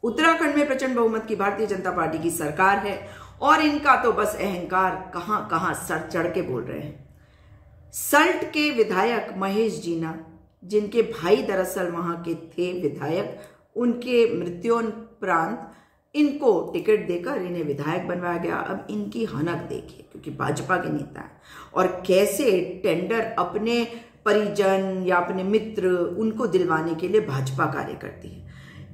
उत्तराखंड में प्रचंड बहुमत की भारतीय जनता पार्टी की सरकार है और इनका तो बस अहंकार कहां कहां सर चढ़ के बोल रहे हैं। सल्ट के विधायक महेश जीना, जिनके भाई दरअसल वहां के थे विधायक, उनके मृत्योपरांत इनको टिकट देकर इन्हें विधायक बनवाया गया। अब इनकी हनक देखिए, क्योंकि भाजपा के नेता हैं और कैसे टेंडर अपने परिजन या अपने मित्र उनको दिलवाने के लिए भाजपा कार्य करती है।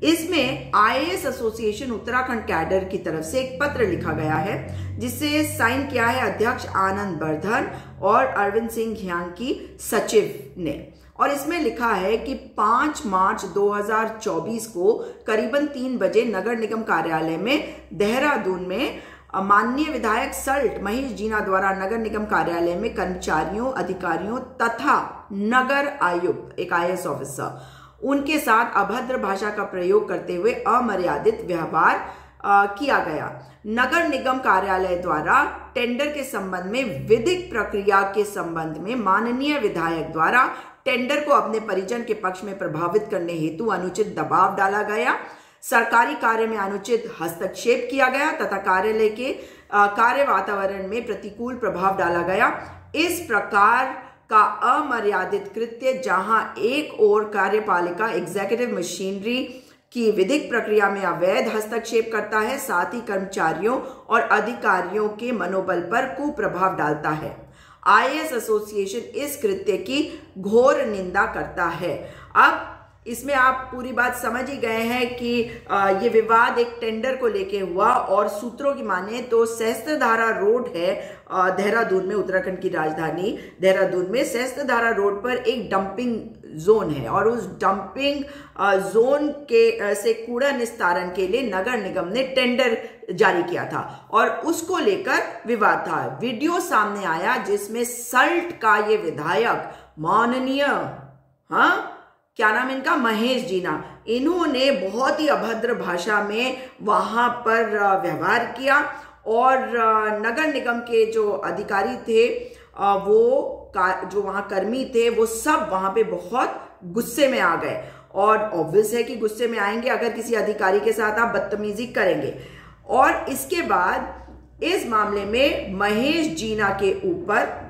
इसमें आईएएस एसोसिएशन उत्तराखंड कैडर की तरफ से एक पत्र लिखा गया है, जिसे साइन किया है अध्यक्ष आनंद बर्धन और अरविंद सिंह घियान की सचिव ने। और इसमें लिखा है कि 5 मार्च 2024 को करीबन 3 बजे नगर निगम कार्यालय में देहरादून में माननीय विधायक सल्ट महेश जीना द्वारा नगर निगम कार्यालय में कर्मचारियों, अधिकारियों तथा नगर आयुक्त, एक आईएएस ऑफिसर, उनके साथ अभद्र भाषा का प्रयोग करते हुए अमर्यादित व्यवहार किया गया। नगर निगम कार्यालय द्वारा टेंडर के संबंध में विधिक प्रक्रिया के संबंध में माननीय विधायक द्वारा टेंडर को अपने परिजन के पक्ष में प्रभावित करने हेतु अनुचित दबाव डाला गया, सरकारी कार्य में अनुचित हस्तक्षेप किया गया तथा कार्यालय के कार्य वातावरण में प्रतिकूल प्रभाव डाला गया। इस प्रकार का अमर्यादित कृत्य जहां एक ओर कार्यपालिका एग्जीक्यूटिव मशीनरी की विधिक प्रक्रिया में अवैध हस्तक्षेप करता है, साथ ही कर्मचारियों और अधिकारियों के मनोबल पर कुप्रभाव डालता है। आईएएस एसोसिएशन इस कृत्य की घोर निंदा करता है। अब इसमें आप पूरी बात समझ ही गए हैं कि ये विवाद एक टेंडर को लेके हुआ और सूत्रों की माने तो सहस्त्रधारा रोड है देहरादून में, उत्तराखंड की राजधानी देहरादून में सहस्त्रधारा रोड पर एक डंपिंग जोन है और उस डंपिंग जोन के से कूड़ा निस्तारण के लिए नगर निगम ने टेंडर जारी किया था और उसको लेकर विवाद था। वीडियो सामने आया जिसमें सल्ट का ये विधायक माननीय क्या नाम इनका, महेश जीना, इन्होंने बहुत ही अभद्र भाषा में वहां पर व्यवहार किया और नगर निगम के जो अधिकारी थे जो वहां कर्मी थे वो सब वहां पे बहुत गुस्से में आ गए। और ऑब्वियस है कि गुस्से में आएंगे अगर किसी अधिकारी के साथ आप बदतमीजी करेंगे। और इसके बाद इस मामले में महेश जीना के ऊपर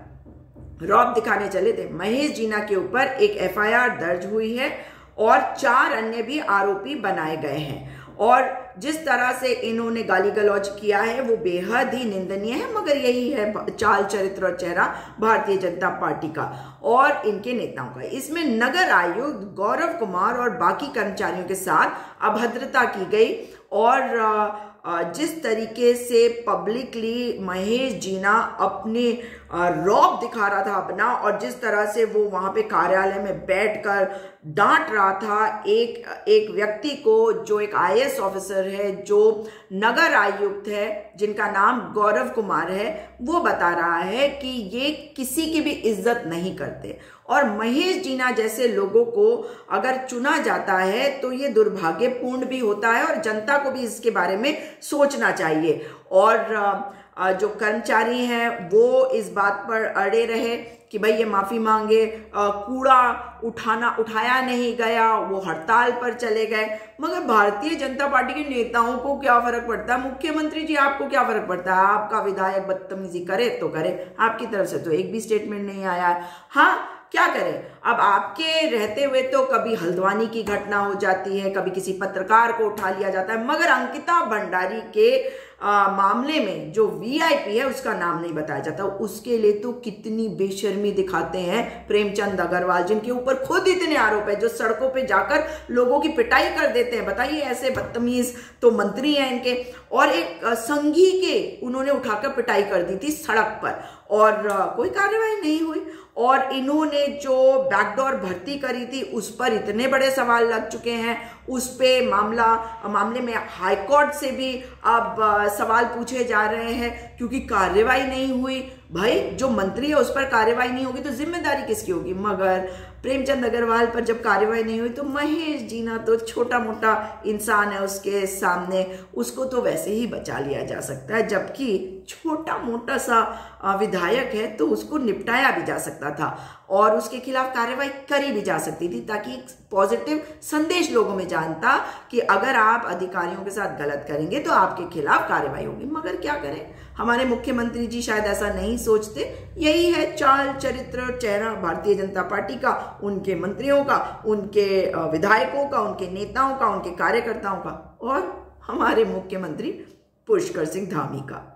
रौब दिखाने चले थे। महेश जीना के ऊपर एक एफआईआर दर्ज हुई है और 4 अन्य भी आरोपी बनाए गए हैं। और जिस तरह से इन्होंने गाली गलौज किया है वो बेहद ही निंदनीय है, मगर यही है चाल, चरित्र और चेहरा भारतीय जनता पार्टी का और इनके नेताओं का। इसमें नगर आयुक्त गौरव कुमार और बाकी कर्मचारियों के साथ अभद्रता की गई और जिस तरीके से पब्लिकली महेश जीना अपने रौब दिखा रहा था अपना और जिस तरह से वो वहां पे कार्यालय में बैठकर डांट रहा था एक व्यक्ति को, जो एक आईएएस ऑफिसर है, जो नगर आयुक्त है, जिनका नाम गौरव कुमार है, वो बता रहा है कि ये किसी की भी इज्जत नहीं करते और महेश जीना जैसे लोगों को अगर चुना जाता है तो ये दुर्भाग्यपूर्ण भी होता है और जनता को भी इसके बारे में सोचना चाहिए। और जो कर्मचारी हैं वो इस बात पर अड़े रहे कि भाई ये माफी मांगे, कूड़ा उठाया नहीं गया, वो हड़ताल पर चले गए। मगर भारतीय जनता पार्टी के नेताओं को क्या फर्क पड़ता है? मुख्यमंत्री जी आपको क्या फर्क पड़ता है? आपका विधायक बदतमीजी करे तो करे, आपकी तरफ से तो एक भी स्टेटमेंट नहीं आया है। हाँ, क्या करें, अब आपके रहते हुए तो कभी हल्द्वानी की घटना हो जाती है, कभी किसी पत्रकार को उठा लिया जाता है, मगर अंकिता भंडारी के मामले में जो वीआईपी है उसका नाम नहीं बताया जाता। उसके लिए तो कितनी बेशर्मी दिखाते हैं प्रेमचंद अग्रवाल, जिनके ऊपर खुद इतने आरोप है, जो सड़कों पे जाकर लोगों की पिटाई कर देते हैं। बताइए, ऐसे बदतमीज तो मंत्री हैं इनके। और एक संघी के उन्होंने उठाकर पिटाई कर दी थी सड़क पर और कोई कार्रवाई नहीं हुई। और इन्होंने जो बैकडोर भर्ती करी थी उस पर इतने बड़े सवाल लग चुके हैं, उस पे मामले में हाईकोर्ट से भी अब सवाल पूछे जा रहे हैं क्योंकि कार्रवाई नहीं हुई। भाई, जो मंत्री है उस पर कार्रवाई नहीं होगी तो जिम्मेदारी किसकी होगी? मगर प्रेमचंद अग्रवाल पर जब कार्रवाई नहीं हुई तो महेश जीना तो छोटा मोटा इंसान है, उसके सामने उसको तो वैसे ही बचा लिया जा सकता है, जबकि छोटा मोटा सा विधायक है तो उसको निपटाया भी जा सकता था और उसके खिलाफ कार्रवाई करी भी जा सकती थी ताकि पॉजिटिव संदेश लोगों में जानता कि अगर आप अधिकारियों के साथ गलत करेंगे तो आपके खिलाफ कार्रवाई होगी। मगर क्या करें, हमारे मुख्यमंत्री जी शायद ऐसा नहीं सोचते। यही है चाल चरित्र चेहरा भारतीय जनता पार्टी का, उनके मंत्रियों का, उनके विधायकों का, उनके नेताओं का, उनके कार्यकर्ताओं का और हमारे मुख्यमंत्री पुष्कर सिंह धामी का।